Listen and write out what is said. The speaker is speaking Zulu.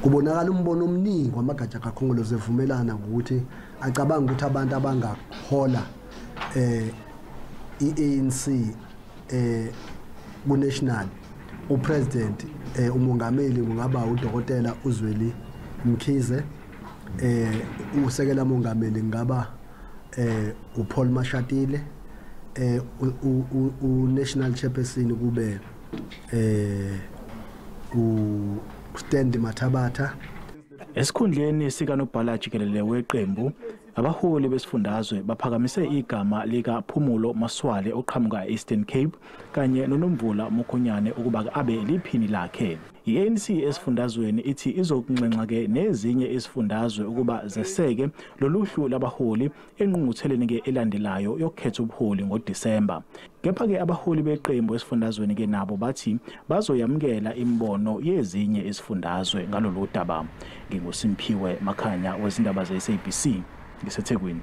kubonakala umbono omningi wamagatsha kakhongolose evumelana ukuthi acabanga ukuthi abantu abangahola i-ANC ku-national upresident umongameli kungaba uDokotela uZweli Mkhize, usekela mongameli ngaba uPaul Mashatile, u-national chairperson kube uStandi Mathabatha. Esikhundleni sikanobhala jikelele weqembu, abaholi besifundazwe baphakamise igama lika Phumulo Maswale oqhamuka Eastern Cape kanye noNomvula Mukhonyane ukuba abe liphini lakhe. I-ANC esifundazweni ithi izokunxenxa-ke nezinye izifundazwe ukuba zeseke loluhlu labaholi engqungqutheleni elandelayo yokukhetha ubuholi ngoDisemba. Kepha-ke abaholi beqembu esifundazweni nabo bathi bazoyamukela imibono yezinye izifundazwe ngalolu daba. NginguSimphiwe Makhanya wezindaba ze-SABC ngiseThekwini.